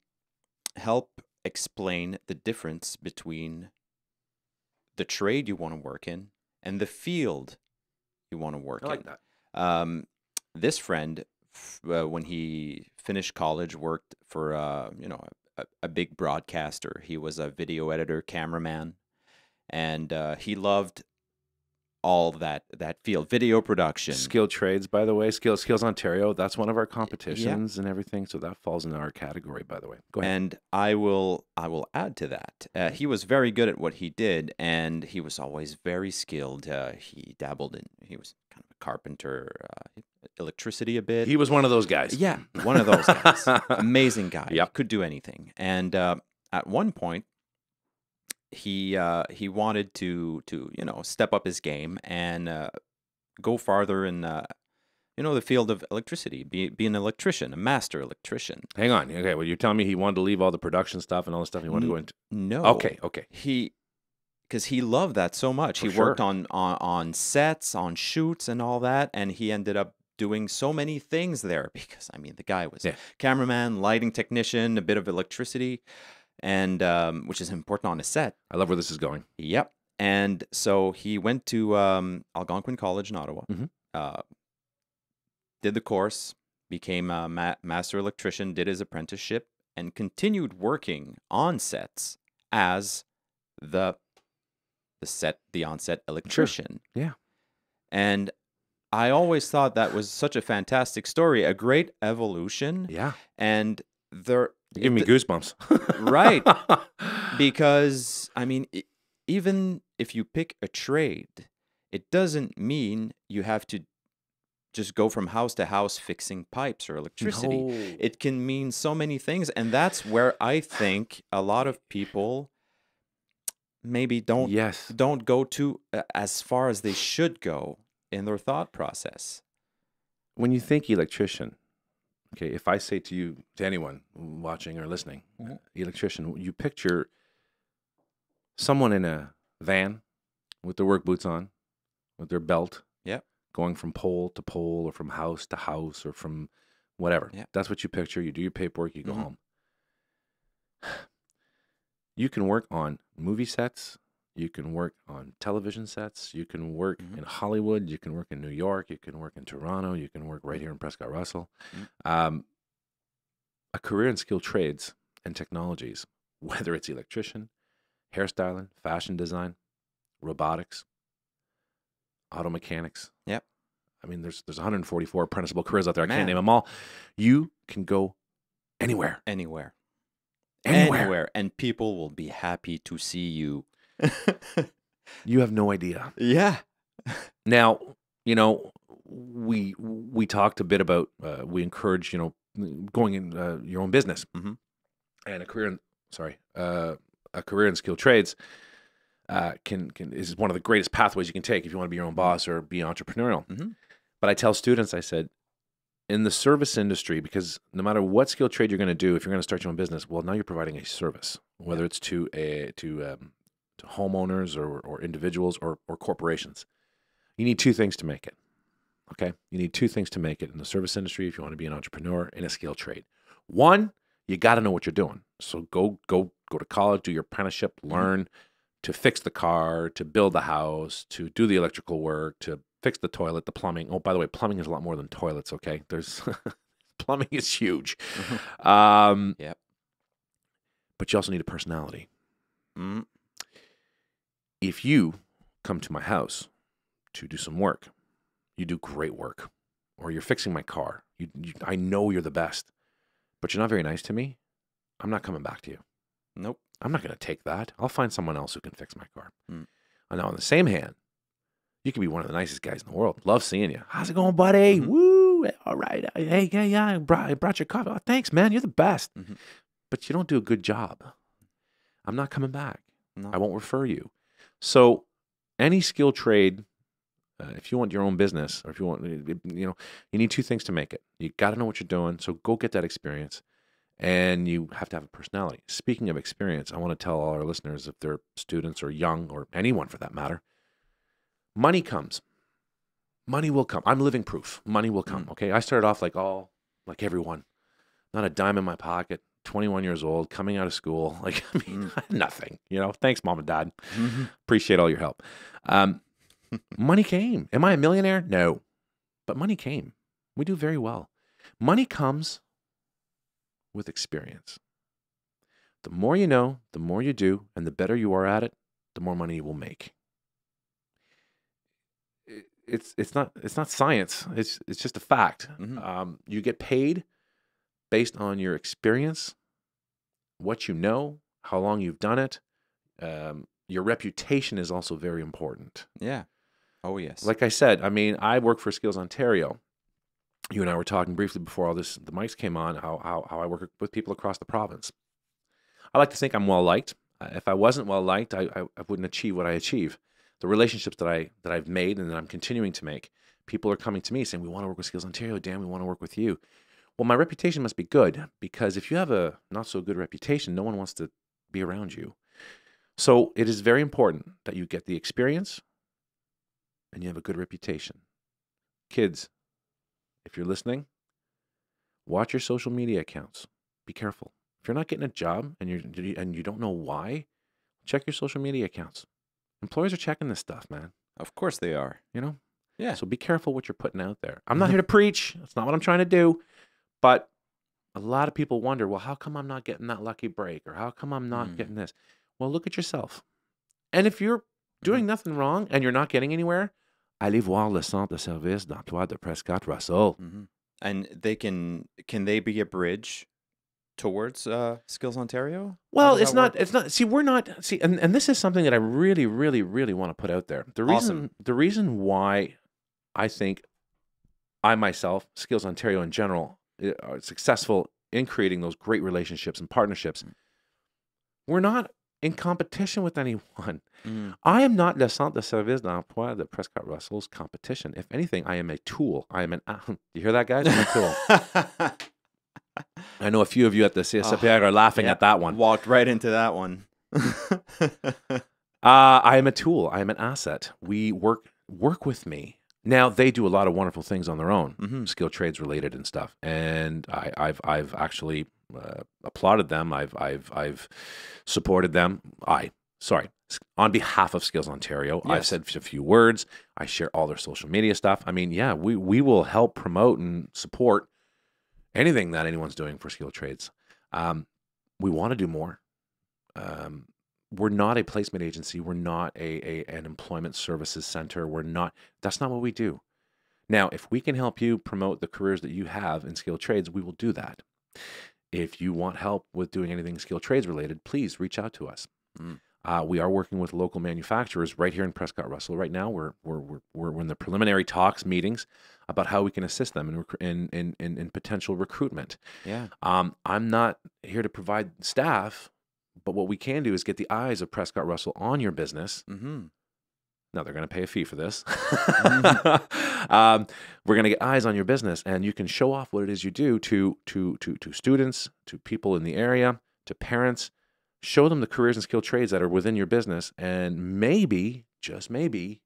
help explain the difference between the trade you want to work in and the field you want to work in. I like that. This friend, when he finished college, worked for a big broadcaster. He was a video editor, cameraman, and he loved all that field, video production. Skilled trades, by the way, Skills Ontario. That's one of our competitions and everything. So that falls in our category, by the way. Go ahead. And I will add to that. He was very good at what he did, and he was always very skilled. He was kind of a carpenter, electricity a bit. He was one of those guys. Yeah, one of those guys. Amazing guy. Yep. Could do anything. And at one point, he wanted to step up his game and go farther in the field of electricity, be an electrician, a master electrician. Hang on. Okay, well, you're telling me he wanted to leave all the production stuff and all the stuff he wanted to go into? No. Okay. Because he loved that so much. He worked on sets, on shoots and all that, and he ended up doing so many things there because, I mean, the guy was cameraman, lighting technician, a bit of electricity, and which is important on a set. I love where this is going. Yep. And so he went to Algonquin College in Ottawa, did the course, became a master electrician, did his apprenticeship, and continued working on sets as the on-set electrician. Sure. Yeah. And I always thought that was such a fantastic story, a great evolution. Yeah. And you give me goosebumps. Right. Because, I mean, even if you pick a trade, it doesn't mean you have to just go from house to house fixing pipes or electricity. No. It can mean so many things. And that's where I think a lot of people maybe Yes. don't go to as far as they should go in their thought process. When you think electrician, okay, if I say to you, to anyone watching or listening, electrician, you picture someone in a van with their work boots on, with their belt, Yep. going from pole to pole or from house to house or from whatever. Yeah. That's what you picture. You do your paperwork, you go Mhm. home. You can work on movie sets. You can work on television sets. You can work Mhm. in Hollywood. You can work in New York. You can work in Toronto. You can work right here in Prescott-Russell. Mhm. A career in skilled trades and technologies, whether it's electrician, hairstyling, fashion design, robotics, auto mechanics. Yep. I mean, there's 144 apprenticeable careers out there. I Man. can't name them all. You can go anywhere. Anywhere. Anywhere. Anywhere. And people will be happy to see you. You have no idea. Yeah. Now, you know, we talked a bit about we encourage, you know, going in your own business Mhm. and a career in skilled trades is one of the greatest pathways you can take if you want to be your own boss or be entrepreneurial. Mhm. But I tell students, I said, in the service industry, because no matter what skilled trade you're going to do, if you're going to start your own business, well, now you're providing a service, whether it's to homeowners or individuals or corporations. You need two things to make it. Okay, you need two things to make it in the service industry if you want to be an entrepreneur in a skilled trade. One, you got to know what you're doing. So go to college, do your apprenticeship, learn to fix the car, to build the house, to do the electrical work, to fix the toilet, the plumbing. Oh, by the way, plumbing is a lot more than toilets. Okay, there's plumbing is huge. Yep. But you also need a personality. Mm. If you come to my house to do some work, you do great work, or you're fixing my car. I know you're the best, but you're not very nice to me. I'm not coming back to you. Nope. I'm not going to take that. I'll find someone else who can fix my car. Mm. And now, on the same hand, you can be one of the nicest guys in the world. Love seeing you. How's it going, buddy? Mhm. Woo! All right. Hey, yeah. I brought your coffee. Oh, thanks, man. You're the best. Mhm. But you don't do a good job. I'm not coming back. No. I won't refer you. So, any skill trade, if you want your own business, or if you want, you need two things to make it. You got to know what you're doing. So go get that experience, and you have to have a personality. Speaking of experience, I want to tell all our listeners, if they're students or young or anyone for that matter, money comes. Money will come. I'm living proof. Money will come. Okay, I started off like everyone, not a dime in my pocket. 21 years old, coming out of school. Like, I mean, nothing. Thanks, mom and dad. Mhm. Appreciate all your help. Money came. Am I a millionaire? No. But money came. We do very well. Money comes with experience. The more you know, the more you do, and the better you are at it, the more money you will make. It's not science. It's just a fact. Mhm. You get paid based on your experience, what you know, how long you've done it. Your reputation is also very important. Yeah. Oh, yes. Like I said, I mean, I work for Skills Ontario. You and I were talking briefly before all this, the mics came on, how I work with people across the province. I like to think I'm well liked. If I wasn't well liked, I wouldn't achieve what I achieve. The relationships that I've made and that I'm continuing to make, people are coming to me saying, "We want to work with Skills Ontario, Dan. We want to work with you." Well, my reputation must be good, because if you have a not so good reputation, no one wants to be around you. So it is very important that you get the experience and you have a good reputation. Kids, if you're listening, watch your social media accounts. Be careful. If you're not getting a job and you don't know why, check your social media accounts. Employers are checking this stuff, man. Of course they are. Yeah. So be careful what you're putting out there. I'm not here to preach. That's not what I'm trying to do. But a lot of people wonder, well, how come I'm not getting that lucky break? Or how come I'm not getting this? Well, look at yourself. And if you're doing nothing wrong and you're not getting anywhere, allez voir le centre de service d'emploi de Prescott-Russell. And they can they be a bridge towards Skills Ontario? Well, How does it's that not. work? It's not. See, we're not. See, and this is something that I really, really, really want to put out there. Awesome. The reason why I think I myself, Skills Ontario in general, are successful in creating those great relationships and partnerships. We're not in competition with anyone. I am not le centre de service d'emploi de Prescott-Russell's competition. If anything, I am a tool. I am an. You hear that, guys? I'm a tool. I know a few of you at the CSEPR are laughing at that one. Walked right into that one. I am a tool. I am an asset. We work with me. Now they do a lot of wonderful things on their own, skill trades related and stuff. And I've actually applauded them. I've supported them. On behalf of Skills Ontario, Yes. I've said a few words. I share all their social media stuff. I mean, yeah, we will help promote and support anything that anyone's doing for skill trades. We want to do more. We're not a placement agency. We're not an employment services center. That's not what we do. Now, if we can help you promote the careers that you have in skilled trades, we will do that. If you want help with doing anything skilled trades related, please reach out to us. We are working with local manufacturers right here in Prescott-Russell. Right now, we're in the preliminary talks meetings about how we can assist them in potential recruitment. Yeah. I'm not here to provide staff, but what we can do is get the eyes of Prescott-Russell on your business. Now they're going to pay a fee for this. We're going to get eyes on your business, and you can show off what it is you do to students, to people in the area, to parents. Show them the careers and skilled trades that are within your business, and maybe, just maybe,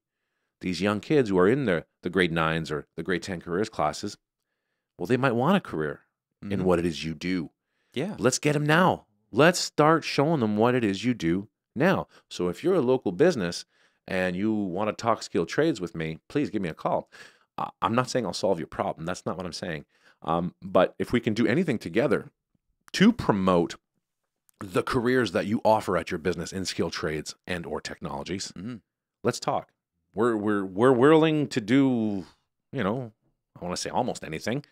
these young kids who are in the grade 9s or the grade 10 careers classes, well, they might want a career in what it is you do. Yeah. Let's get them now. Let's start showing them what it is you do now. So if you're a local business and you want to talk skilled trades with me, please give me a call. I'm not saying I'll solve your problem. That's not what I'm saying. But if we can do anything together to promote the careers that you offer at your business in skilled trades and or technologies, let's talk. We're willing to do, I want to say almost anything,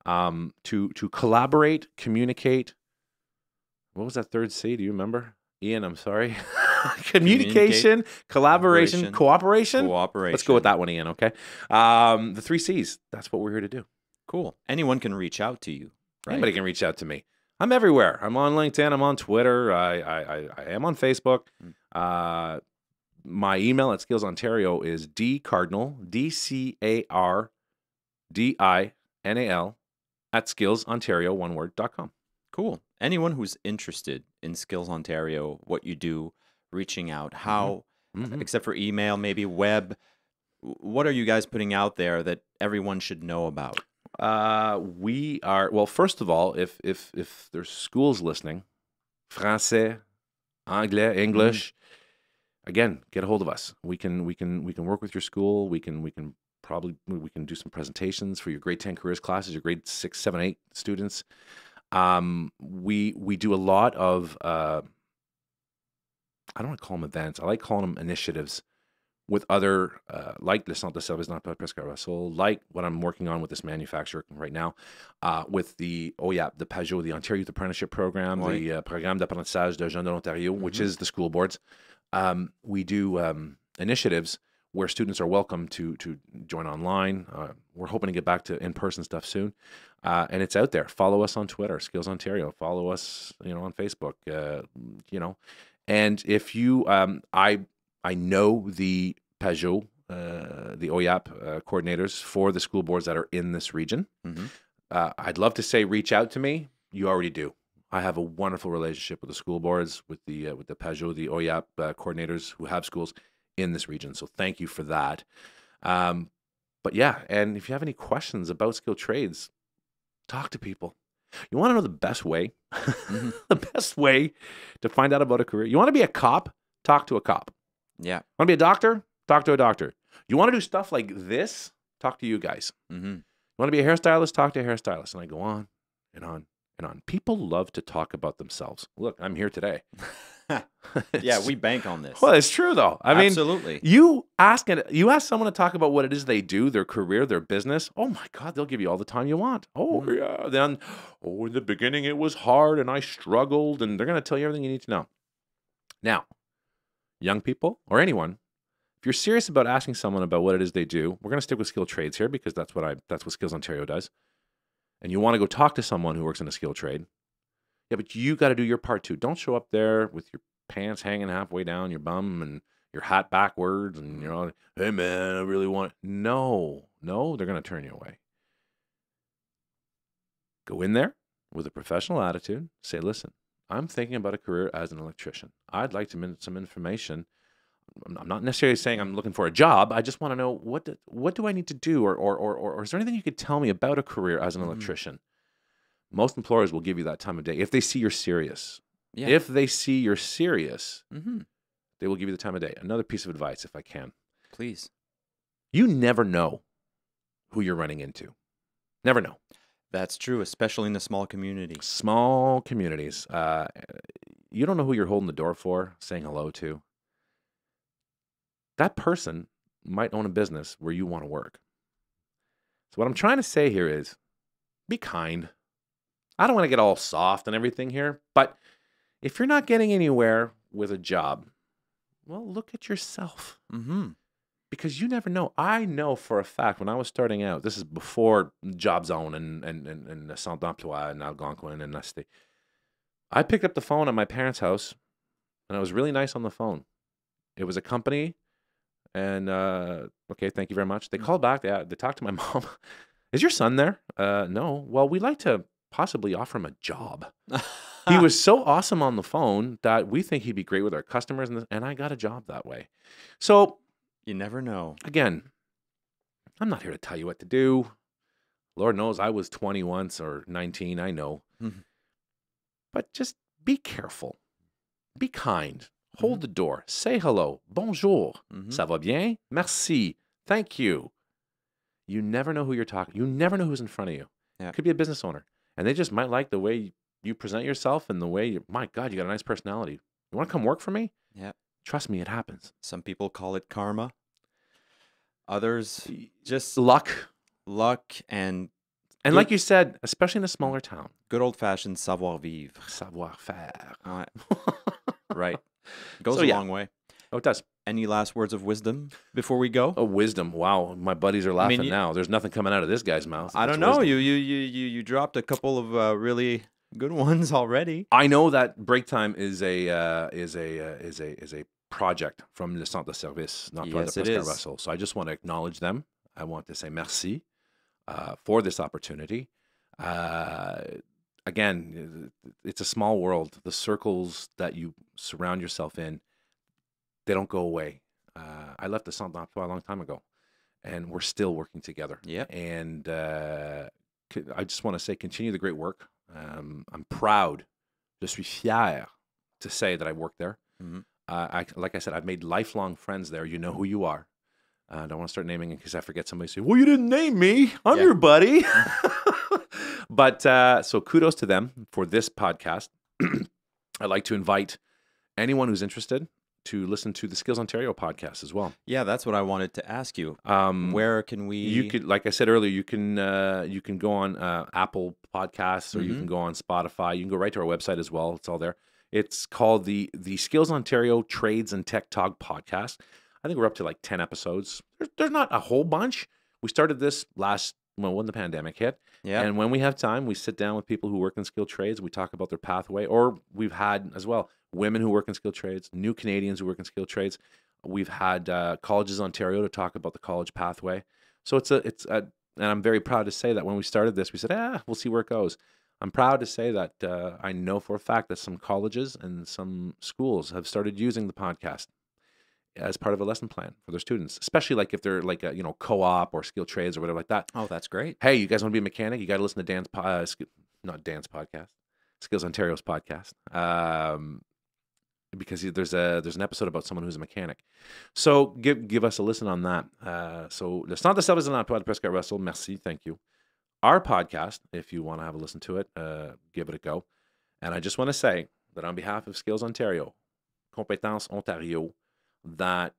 to collaborate, communicate. What was that third C? Do you remember? Ian, I'm sorry. Communication, collaboration, cooperation. Let's go with that one, Ian, okay? The 3 C's. That's what we're here to do. Cool. Anyone can reach out to you, right? Anybody can reach out to me. I'm everywhere. I'm on LinkedIn. I'm on Twitter. I am on Facebook. My email at Skills Ontario is dcardinal, DCARDINAL, at skillsontario, one word.com. Cool. Anyone who's interested in Skills Ontario, what you do, reaching out, how, except for email, maybe web, what are you guys putting out there that everyone should know about? We are, well, first of all, if there's schools listening, français, anglais, English, again, get a hold of us. We can work with your school. We can do some presentations for your grade 10 careers classes, your grade 6, 7, 8 students. We do a lot of, I don't want to call them events. I like calling them initiatives with other, like the Centre de Service d'Emploi Prescott-Russell, like what I'm working on with this manufacturer right now, with the PAJO, the Ontario Youth Apprenticeship Program, the Programme d'apprentissage de jeunes de l'Ontario, which is the school boards. We do initiatives where students are welcome to join online. We're hoping to get back to in-person stuff soon. And it's out there. Follow us on Twitter, Skills Ontario. Follow us, on Facebook, And if you, I know the PAJO, the OYAP coordinators for the school boards that are in this region. I'd love to say reach out to me. You already do. I have a wonderful relationship with the school boards, with the PAJO, the OYAP coordinators who have schools in this region. So thank you for that. But yeah, and if you have any questions about skilled trades, talk to people. You want to know the best way? The best way to find out about a career? You want to be a cop? Talk to a cop. Yeah. Want to be a doctor? Talk to a doctor. You want to do stuff like this? Talk to you guys. You want to be a hairstylist? Talk to a hairstylist. And I go on and on and on. People love to talk about themselves. Look, I'm here today. Yeah, we bank on this. Well, it's true though. I mean, Absolutely. you ask someone to talk about what it is they do, their career, their business. Oh my God, they'll give you all the time you want. Oh yeah. Then, in the beginning it was hard and I struggled, and they're going to tell you everything you need to know. Now, young people or anyone, if you're serious about asking someone about what it is they do, we're going to stick with skilled trades here because that's what Skills Ontario does. And you want to go talk to someone who works in a skilled trade. Yeah, but you got to do your part too. Don't show up there with your pants hanging halfway down your bum and your hat backwards and you're all, hey man, I really want. No, they're going to turn you away. Go in there with a professional attitude. Say, listen, I'm thinking about a career as an electrician. I'd like some information. I'm not necessarily saying I'm looking for a job. I just want to know what do I need to do, or is there anything you could tell me about a career as an electrician? Most employers will give you that time of day if they see you're serious. Yeah. If they see you're serious, they will give you the time of day. Another piece of advice, if I can. Please. You never know who you're running into. Never know. That's true, especially in the small communities. Small communities. You don't know who you're holding the door for, saying hello to. That person might own a business where you want to work. So what I'm trying to say here is, be kind. I don't want to get all soft and everything here, but if you're not getting anywhere with a job, well, look at yourself. Because you never know. I know for a fact when I was starting out, this is before Job Zone and Centre d'Emploi and Algonquin and Nestle, I picked up the phone at my parents' house and I was really nice on the phone. It was a company and, okay, thank you very much. They called back. They talked to my mom. Is your son there? No. Well, we'd like to possibly offer him a job. He was so awesome on the phone that we think he'd be great with our customers, and I got a job that way. So you never know. Again, I'm not here to tell you what to do. Lord knows I was 20 once or 19, I know. But just be careful. Be kind. Hold the door. Say hello. Bonjour. Ça va bien? Merci. Thank you. You never know who you're talking. You never know who's in front of you. Yeah. It could be a business owner. And they just might like the way you present yourself and the way you, my God, you got a nice personality. You want to come work for me? Yeah. Trust me, it happens. Some people call it karma. Others just luck. And like you said, especially in a smaller town. Good old-fashioned savoir-vivre. Savoir-faire. Right. Goes a long way. Oh, it does. Any last words of wisdom before we go? Oh, wisdom. Wow. My buddies are laughing now. There's nothing coming out of this guy's mouth. I don't know. You dropped a couple of really good ones already. I know that Breaktime is a project from le Centre de Service, not by the Prescott-Russell. So I just want to acknowledge them. I want to say merci for this opportunity. Again, it's a small world. The circles that you surround yourself in, they don't go away. I left the Centre d'Emploi a long time ago, and we're still working together. Yeah. And I just want to say, continue the great work. I'm proud. Je suis fier to say that I work there. Like I said, I've made lifelong friends there. You know who you are. I don't want to start naming in case I forget somebody. Say, well, you didn't name me. I'm your buddy. But so kudos to them for this podcast. I'd like to invite anyone who's interested to listen to the Skills Ontario podcast as well. Yeah, that's what I wanted to ask you. Where can we? You could, like I said earlier, you can go on Apple Podcasts or you can go on Spotify. You can go right to our website as well. It's all there. It's called the Skills Ontario Trades and Tech Talk podcast. I think we're up to like 10 episodes. There's not a whole bunch. We started this when the pandemic hit. Yeah. And when we have time, we sit down with people who work in skilled trades. We talk about their pathway, or we've had as well women who work in skilled trades, new Canadians who work in skilled trades. We've had Colleges Ontario to talk about the college pathway. So and I'm very proud to say that when we started this, we said, we'll see where it goes. I'm proud to say that I know for a fact that some colleges and some schools have started using the podcast as part of a lesson plan for their students, especially like if they're like a co-op or skilled trades or whatever like that. Oh, that's great. Hey, you guys want to be a mechanic? You got to listen to Dan's podcast, Skills Ontario's podcast, because there's an episode about someone who's a mechanic. So give us a listen on that. So le Centre de Service de l'Emploi de Prescott-Russell, merci, thank you. Our podcast, if you want to have a listen to it, give it a go. And I just want to say that on behalf of Skills Ontario, Compétences Ontario, that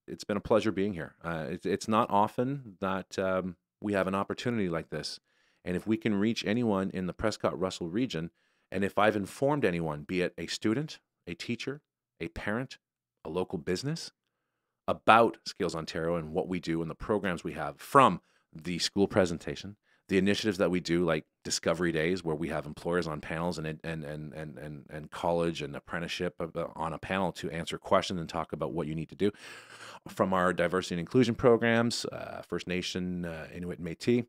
it's been a pleasure being here. It's not often that we have an opportunity like this. And if we can reach anyone in the Prescott-Russell region, and if I've informed anyone, be it a student, a teacher, a parent, a local business, about Skills Ontario and what we do and the programs we have, from the school presentation, the initiatives that we do, like Discovery Days, where we have employers on panels and college and apprenticeship on a panel to answer questions and talk about what you need to do, from our diversity and inclusion programs, First Nation, Inuit, métiers,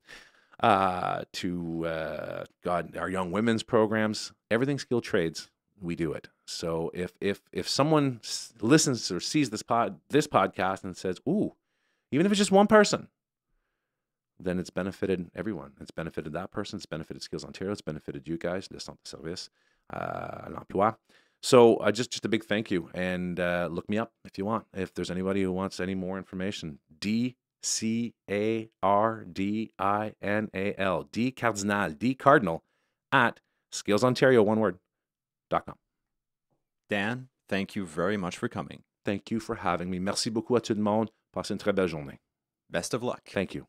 to our young women's programs, everything skilled trades, we do it. So if someone listens or sees this podcast and says, "Ooh," even if it's just one person, then it's benefited everyone. It's benefited that person. It's benefited Skills Ontario. It's benefited you guys, the Centre de Service, l'Emploi. So just a big thank you, and look me up if you want. If there's anybody who wants any more information, DCARDINAL, D Cardinal at skillsontario, one word, .com. Dan, thank you very much for coming. Thank you for having me. Merci beaucoup à tout le monde. Passez une très belle journée. Best of luck. Thank you.